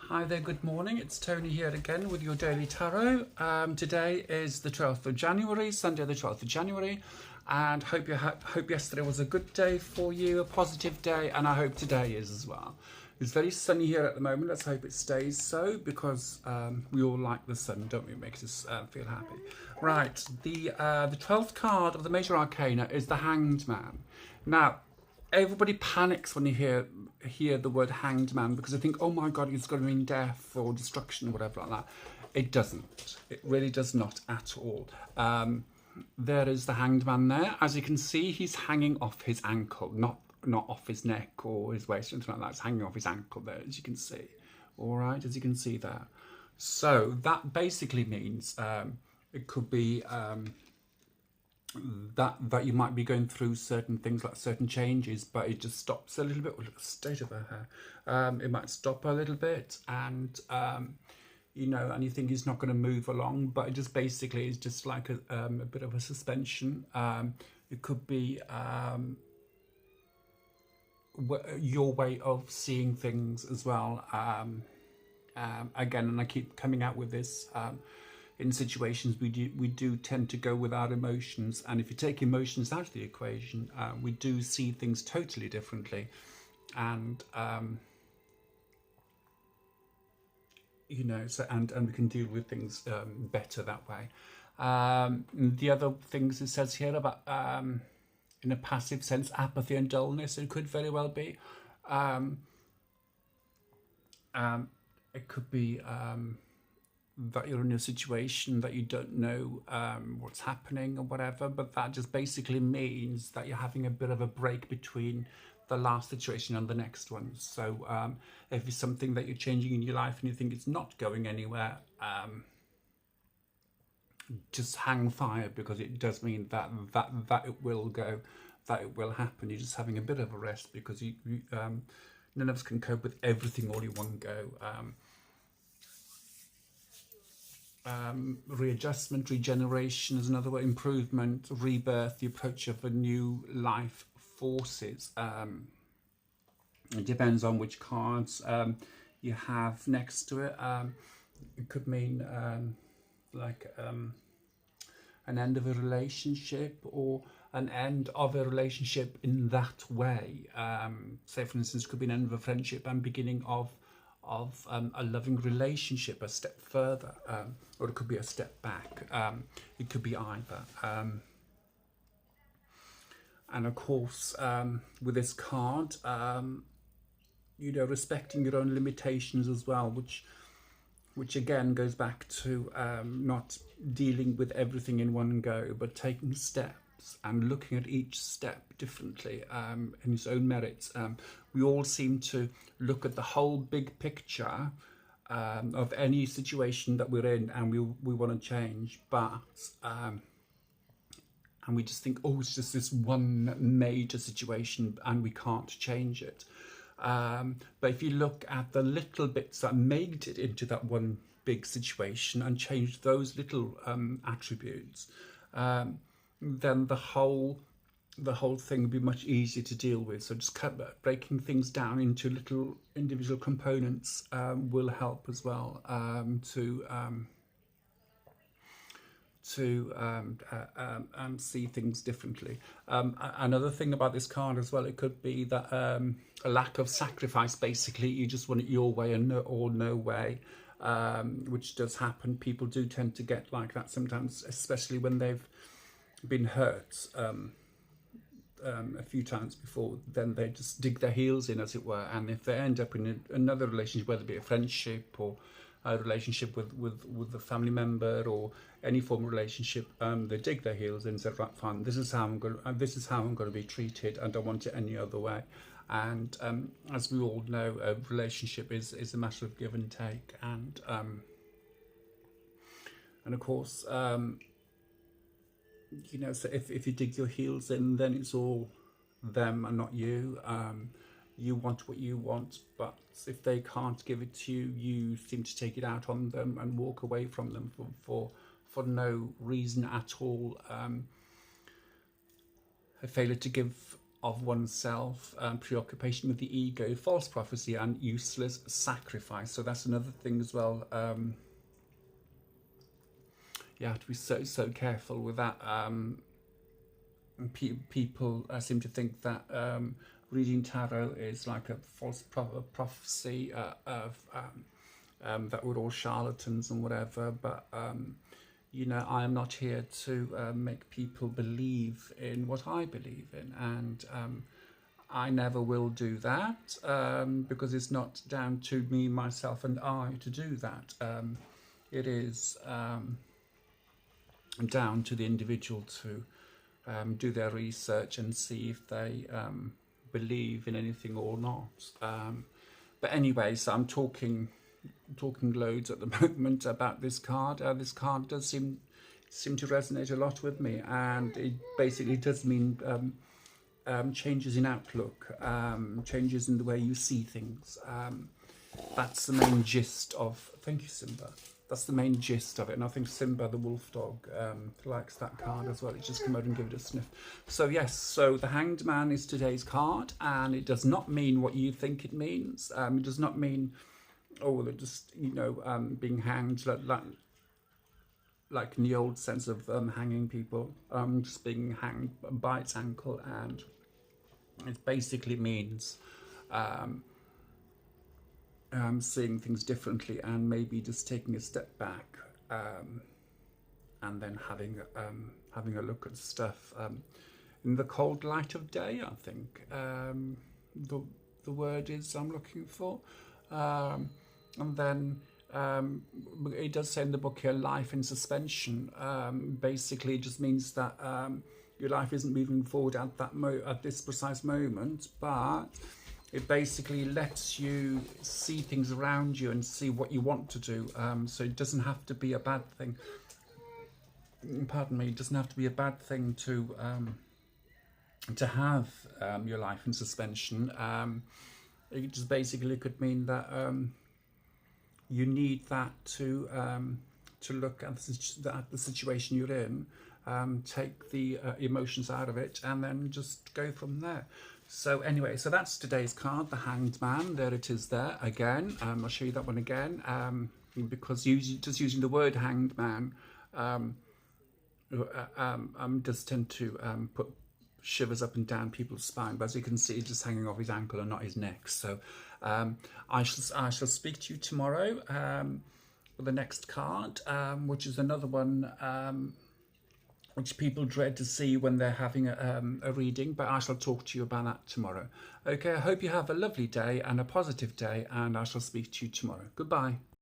Hi there, good morning. It's Tony here again with your daily tarot. Today is the 12th of January, Sunday the 12th of January, and hope yesterday was a good day for you, a positive day, and I hope today is as well. It's very sunny here at the moment. Let's hope it stays so because we all like the sun, don't we? It makes us feel happy. Right, the 12th card of the Major Arcana is the Hanged Man. Now, everybody panics when you hear the word hanged man because they think, oh my god, it's going to mean death or destruction or whatever like that. It doesn't. It really does not at all. There is the hanged man there. As you can see, he's hanging off his ankle, not off his neck or his waist or anything like that. It's hanging off his ankle there, as you can see. All right, as you can see there. So that basically means it could be that you might be going through certain things, like certain changes, but it just stops a little bit. Look at the state of her hair. It might stop a little bit, and you know, and you think it's not going to move along, but it just basically is just like a bit of a suspension. It could be your way of seeing things as well. Again, and I keep coming out with this. In situations, we do tend to go with our emotions, and if you take emotions out of the equation, we do see things totally differently, and you know, so and we can deal with things better that way. The other things it says here about in a passive sense, apathy and dullness, it could very well be. It could be that you're in a situation that you don't know what's happening or whatever, but that just basically means that you're having a bit of a break between the last situation and the next one. So if it's something that you're changing in your life and you think it's not going anywhere, just hang fire, because it does mean that it will go, that it will happen. You're just having a bit of a rest because you none of us can cope with everything all in one go. Readjustment, regeneration is another way, improvement, rebirth, the approach of a new life forces. It depends on which cards you have next to it. It could mean like an end of a relationship, or an end of a relationship in that way. Say, for instance, it could be an end of a friendship and beginning of a loving relationship, a step further, or it could be a step back. It could be either. And of course, with this card, you know, respecting your own limitations as well, which again goes back to not dealing with everything in one go, but taking steps and looking at each step differently in its own merits. We all seem to look at the whole big picture of any situation that we're in, and we want to change, but and we just think, oh, it's just this one major situation and we can't change it. But if you look at the little bits that made it into that one big situation and change those little attributes, then the whole thing would be much easier to deal with. So just breaking things down into little individual components will help as well to see things differently. Another thing about this card as well, it could be that a lack of sacrifice. Basically, you just want it your way or no way, which does happen. People do tend to get like that sometimes, especially when they've been hurt a few times before. Then they just dig their heels in, as it were, and if they end up in another relationship, whether it be a friendship or a relationship with a family member or any form of relationship, they dig their heels in and say, right, fine, this is how I'm going to be treated. I don't want it any other way. And as we all know, a relationship is a matter of give and take, and of course, you know, so if you dig your heels in, then it's all them and not you. You want what you want, but if they can't give it to you, you seem to take it out on them and walk away from them for no reason at all. A failure to give of oneself, preoccupation with the ego, false prophecy, and useless sacrifice. So that's another thing as well. You have to be so careful with that. People seem to think that reading tarot is like a false prophecy that we're all charlatans and whatever, but you know, I am not here to make people believe in what I believe in, and I never will do that, because it's not down to me, myself and I to do that. It is down to the individual to do their research and see if they believe in anything or not. But anyway, so I'm talking loads at the moment about this card. This card does seem to resonate a lot with me, and it basically does mean changes in outlook, changes in the way you see things. That's the main gist of, thank you Simba, that's the main gist of it, and I think Simba the wolf dog likes that card as well. It's just come out and give it a sniff. So yes, so the Hanged Man is today's card, and it does not mean what you think it means. It does not mean, oh, they're just, you know, being hanged, like in the old sense of hanging people, just being hanged by its ankle. And it basically means seeing things differently, and maybe just taking a step back, and then having a look at stuff in the cold light of day, I think the word is I'm looking for. And then it does say in the book here, life in suspension. Basically, it just means that your life isn't moving forward at this precise moment, but it basically lets you see things around you and see what you want to do. So it doesn't have to be a bad thing. Pardon me. It doesn't have to be a bad thing to have your life in suspension. It just basically could mean that you need that to look at the situation you're in, take the emotions out of it, and then just go from there. So anyway, so that's today's card, the Hanged Man. There it is there again. I'll show you that one again, because just using the word Hanged Man does tend to put shivers up and down people's spine, but as you can see, it's just hanging off his ankle and not his neck. So I shall speak to you tomorrow with the next card, which is another one which people dread to see when they're having a reading, but I shall talk to you about that tomorrow. Okay, I hope you have a lovely day and a positive day, and I shall speak to you tomorrow. Goodbye.